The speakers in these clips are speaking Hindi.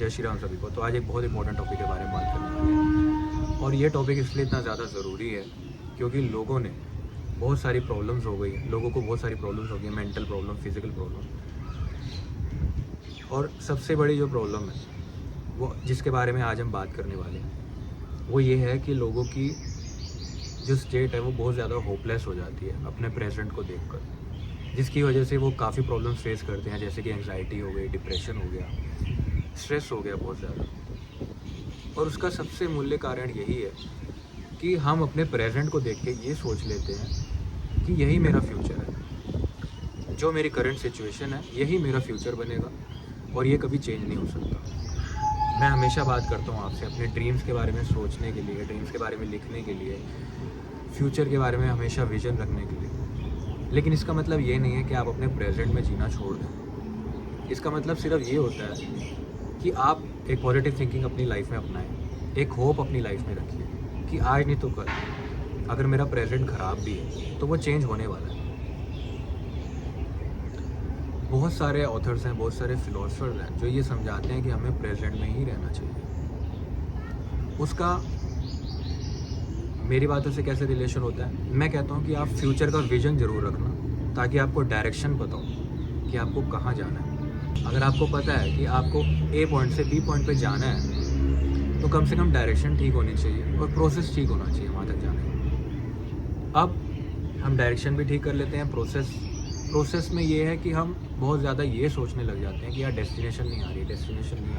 जय श्री राम सभी को। तो आज एक बहुत इंपॉर्टेंट टॉपिक के बारे में बात करने वाले हैं, और ये टॉपिक इसलिए इतना ज़्यादा ज़रूरी है क्योंकि लोगों ने बहुत सारी प्रॉब्लम्स हो गई, लोगों को बहुत सारी प्रॉब्लम्स हो गई, मेंटल प्रॉब्लम, फिजिकल प्रॉब्लम। और सबसे बड़ी जो प्रॉब्लम है वो जिसके बारे में आज हम बात करने वाले हैं वो ये है कि लोगों की जो स्टेट है वो बहुत ज़्यादा होपलेस हो जाती है अपने प्रेजेंट को देखकर, जिसकी वजह से वो काफ़ी प्रॉब्लम्स फेस करते हैं, जैसे कि एंग्जाइटी हो गई, डिप्रेशन हो गया, स्ट्रेस हो गया बहुत ज़्यादा। और उसका सबसे मूल्य कारण यही है कि हम अपने प्रेजेंट को देख के ये सोच लेते हैं कि यही मेरा फ्यूचर है, जो मेरी करंट सिचुएशन है यही मेरा फ्यूचर बनेगा और ये कभी चेंज नहीं हो सकता। मैं हमेशा बात करता हूँ आपसे अपने ड्रीम्स के बारे में सोचने के लिए, ड्रीम्स के बारे में लिखने के लिए, फ्यूचर के बारे में हमेशा विजन रखने के लिए। लेकिन इसका मतलब ये नहीं है कि आप अपने प्रेजेंट में जीना छोड़ दें। इसका मतलब सिर्फ ये होता है कि आप एक पॉजिटिव थिंकिंग अपनी लाइफ में अपनाएं, एक होप अपनी लाइफ में रखिए कि आज नहीं तो कल अगर मेरा प्रेजेंट ख़राब भी है तो वो चेंज होने वाला है। बहुत सारे ऑथर्स हैं, बहुत सारे फिलोसफर्स हैं जो ये समझाते हैं कि हमें प्रेजेंट में ही रहना चाहिए। उसका मेरी बातों से कैसे रिलेशन होता है? मैं कहता हूँ कि आप फ्यूचर का विजन ज़रूर रखना ताकि आपको डायरेक्शन पता हो कि आपको कहाँ जाना है। अगर आपको पता है कि आपको ए पॉइंट से बी पॉइंट पे जाना है तो कम से कम डायरेक्शन ठीक होनी चाहिए और प्रोसेस ठीक होना चाहिए वहाँ तक जाने का। अब हम डायरेक्शन भी ठीक कर लेते हैं, प्रोसेस में ये है कि हम बहुत ज़्यादा ये सोचने लग जाते हैं कि यार डेस्टिनेशन नहीं आ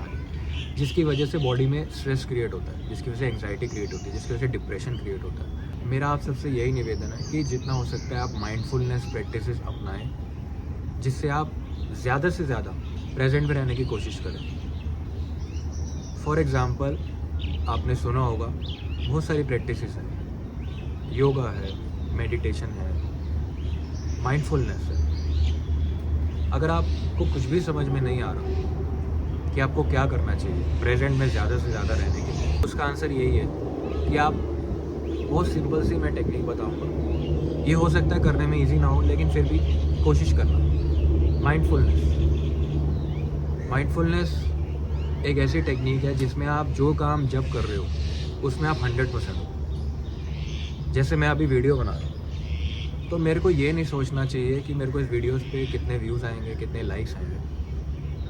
रही, जिसकी वजह से बॉडी में स्ट्रेस क्रिएट होता है, जिसकी वजह से एंग्जाइटी क्रिएट होती है, जिसकी वजह से डिप्रेशन क्रिएट होता है। मेरा आप सबसे यही निवेदन है कि जितना हो सकता है आप माइंडफुलनेस प्रैक्टिसेस अपनाएं, जिससे आप ज़्यादा से ज़्यादा प्रेजेंट में रहने की कोशिश करें। फॉर एग्ज़ाम्पल, आपने सुना होगा बहुत सारी प्रैक्टिसेस हैं, योगा है, मेडिटेशन है, माइंडफुलनेस है। अगर आपको कुछ भी समझ में नहीं आ रहा कि आपको क्या करना चाहिए प्रेजेंट में ज़्यादा से ज़्यादा रहने के लिए, उसका आंसर यही है कि आप बहुत सिंपल सी मैं टेक्निक बताऊंगा। ये हो सकता है करने में इजी ना हो, लेकिन फिर भी कोशिश करना। माइंडफुलनेस एक ऐसी टेक्निक है जिसमें आप जो काम जब कर रहे हो उसमें आप 100% हो। जैसे मैं अभी वीडियो बना रहा हूँ तो मेरे को ये नहीं सोचना चाहिए कि मेरे को इस वीडियोस पे कितने व्यूज़ आएंगे, कितने लाइक्स आएंगे।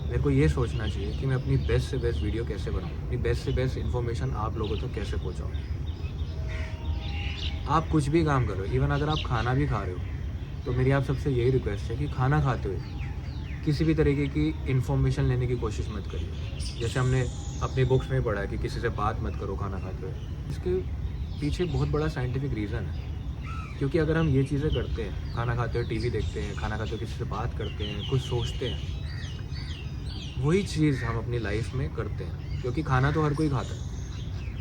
मेरे को ये सोचना चाहिए कि मैं अपनी बेस्ट से बेस्ट वीडियो कैसे बनाऊँ, अपनी बेस्ट से बेस्ट इन्फॉर्मेशन आप लोगों तक कैसे पहुँचाऊँ। आप कुछ भी काम कर रहे हो, इवन अगर आप खाना भी खा रहे हो तो मेरी आप सबसे यही रिक्वेस्ट है कि खाना खाते हुए किसी भी तरीके की इन्फॉर्मेशन लेने की कोशिश मत करिए। जैसे हमने अपनी बुक्स में पढ़ा है कि किसी से बात मत करो खाना खाते हुए। इसके पीछे बहुत बड़ा साइंटिफिक रीज़न है, क्योंकि अगर हम ये चीज़ें करते हैं, खाना खाते हुए टीवी देखते हैं, खाना खाते हुए किसी से बात करते हैं, कुछ सोचते हैं, वही चीज़ हम अपनी लाइफ में करते हैं। क्योंकि खाना तो हर कोई खाता है।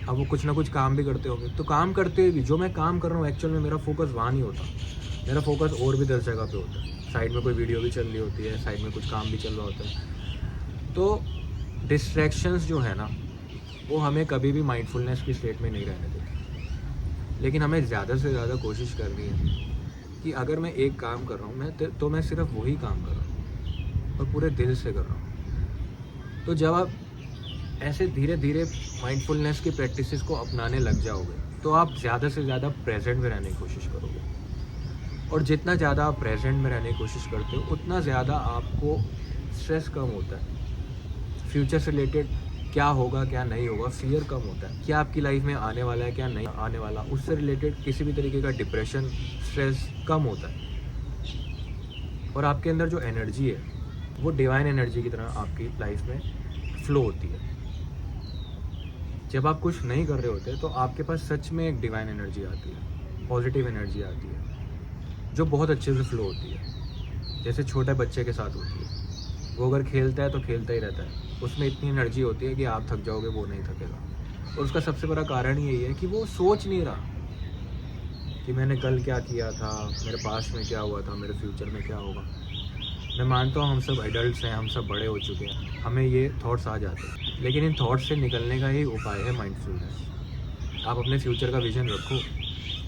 अब वो कुछ ना कुछ काम भी करते होंगे, तो काम करते हुए भी जो मैं काम कर रहा हूँ एक्चुअल में मेरा फोकस वहाँ नहीं होता, मेरा फोकस और भी 10 जगह पे होता है। साइड में कोई वीडियो भी चल रही होती है, साइड में कुछ काम भी चल रहा होता है। तो डिस्ट्रैक्शंस जो है ना वो हमें कभी भी माइंडफुलनेस की स्टेट में नहीं रहने देती। लेकिन हमें ज़्यादा से ज़्यादा कोशिश करनी है कि अगर मैं एक काम कर रहा हूँ तो मैं सिर्फ वही काम कर रहा हूँ और पूरे दिल से कर रहा हूँ। तो जब आप ऐसे धीरे धीरे माइंडफुलनेस की प्रैक्टिसेस को अपनाने लग जाओगे तो आप ज़्यादा से ज़्यादा प्रेजेंट में रहने की कोशिश करोगे। और जितना ज़्यादा आप प्रेजेंट में रहने की कोशिश करते हो उतना ज़्यादा आपको स्ट्रेस कम होता है। फ्यूचर से रिलेटेड क्या होगा क्या नहीं होगा, फियर कम होता है। क्या आपकी लाइफ में आने वाला है क्या नहीं आने वाला, उससे रिलेटेड किसी भी तरीके का डिप्रेशन, स्ट्रेस कम होता है। और आपके अंदर जो एनर्जी है वो डिवाइन एनर्जी की तरह आपकी लाइफ में फ्लो होती है। जब आप कुछ नहीं कर रहे होते तो आपके पास सच में एक डिवाइन एनर्जी आती है, पॉजिटिव एनर्जी आती है जो बहुत अच्छे से फ्लो होती है। जैसे छोटे बच्चे के साथ होती है, वो अगर खेलता है तो खेलता ही रहता है, उसमें इतनी एनर्जी होती है कि आप थक जाओगे, वो नहीं थकेगा। और उसका सबसे बड़ा कारण यही है कि वो सोच नहीं रहा कि मैंने कल क्या किया था, मेरे पास्ट में क्या हुआ था, मेरे फ्यूचर में क्या होगा। मैं मानता हूँ हम सब एडल्ट्स हैं, हम सब बड़े हो चुके हैं, हमें ये थॉट्स आ जाते हैं, लेकिन इन थॉट्स से निकलने का ही उपाय है माइंडफुलनेस। आप अपने फ्यूचर का विजन रखो,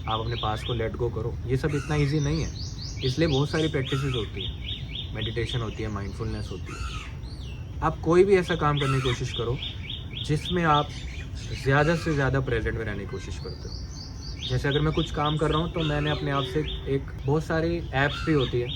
आप अपने पास को लेट गो करो। ये सब इतना इजी नहीं है, इसलिए बहुत सारी प्रैक्टिसेस होती है, मेडिटेशन होती है, माइंडफुलनेस होती है। आप कोई भी ऐसा काम करने की कोशिश करो जिसमें आप ज़्यादा से ज़्यादा प्रेजेंट में रहने की कोशिश करते हो। जैसे अगर मैं कुछ काम कर रहा हूँ तो मैंने अपने आप से एक बहुत सारी ऐप्स भी होती है,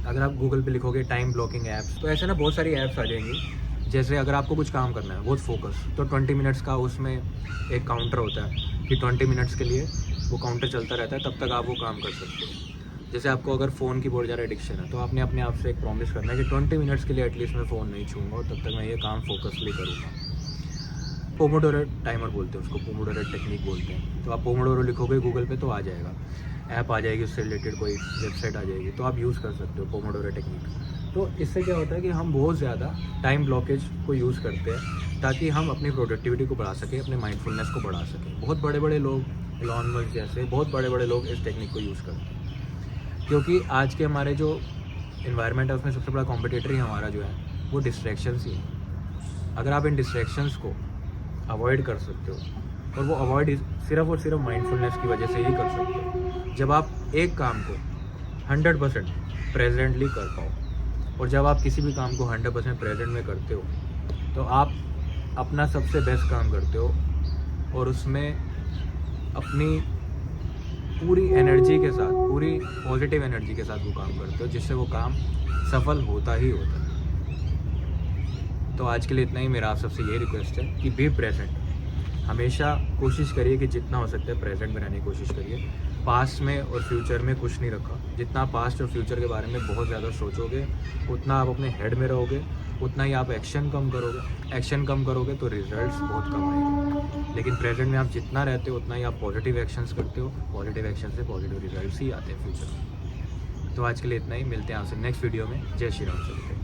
अगर आप गूगल पे लिखोगे टाइम ब्लॉकिंग ऐप्स, तो ऐसे ना बहुत सारी ऐप्स आ जाएंगी। जैसे अगर आपको कुछ काम करना है बहुत फोकस, तो 20 मिनट्स का उसमें एक काउंटर होता है कि 20 मिनट्स के लिए वो काउंटर चलता रहता है, तब तक आप वो काम कर सकते हो। जैसे आपको अगर फ़ोन की बहुत ज़्यादा एडिक्शन है तो आपने अपने आप से एक प्रॉमिस करना है कि 20 मिनट्स के लिए एटलीस्ट मैं फ़ोन नहीं छूँगा और तब तक मैं ये काम फोकसली करूँगा। पोमोडोरो टाइमर बोलते हैं उसको, पोमोडोरो टेक्निक बोलते हैं। तो आप पोमोडोरो लिखोगे गूगल पे तो आ जाएगा, ऐप आ जाएगी, उससे रिलेटेड कोई वेबसाइट आ जाएगी, तो आप यूज़ कर सकते हो पोमोडोरो टेक्निक। तो इससे क्या होता है कि हम बहुत ज़्यादा टाइम ब्लॉकेज को यूज़ करते हैं ताकि हम अपनी प्रोडक्टिविटी को बढ़ा सकें, अपने माइंडफुलनेस को बढ़ा सकें। बहुत बड़े बड़े लोग, एलॉन मस्क जैसे बहुत बड़े बड़े लोग इस टेक्निक को यूज़ करते हैं, क्योंकि आज के हमारे जो इन्वायरमेंट है उसमें सबसे बड़ा कॉम्पिटिटर ही हमारा जो है वो डिस्ट्रैक्शंस ही है। अगर आप इन डिस्ट्रैक्शंस को अवॉइड कर सकते हो, और वो अवॉइड सिर्फ और सिर्फ माइंडफुलनेस की वजह से ही कर सकते हो, जब आप एक काम को 100% प्रेजेंटली कर पाओ, और जब आप किसी भी काम को 100% प्रेजेंट में करते हो तो आप अपना सबसे बेस्ट काम करते हो और उसमें अपनी पूरी एनर्जी के साथ, पूरी पॉजिटिव एनर्जी के साथ वो काम करते हो, जिससे वो काम सफल होता ही होता है। तो आज के लिए इतना ही। मेरा आप सबसे यही रिक्वेस्ट है कि बी प्रेजेंट। हमेशा कोशिश करिए कि जितना हो सकता है प्रेजेंट में रहने की कोशिश करिए। पास्ट में और फ्यूचर में कुछ नहीं रखा। जितना पास्ट और फ्यूचर के बारे में बहुत ज़्यादा सोचोगे उतना आप अपने हेड में रहोगे, उतना ही आप एक्शन कम करोगे। एक्शन कम करोगे तो रिजल्ट्स बहुत कम आएंगे। लेकिन प्रेजेंट में आप जितना रहते हो उतना ही आप पॉजिटिव एक्शंस करते हो। पॉजिटिव एक्शन से पॉजिटिव रिजल्ट्स ही आते हैं फ्यूचर में। तो आज के लिए इतना ही। मिलते हैं आपसे नेक्स्ट वीडियो में। जय श्री राम।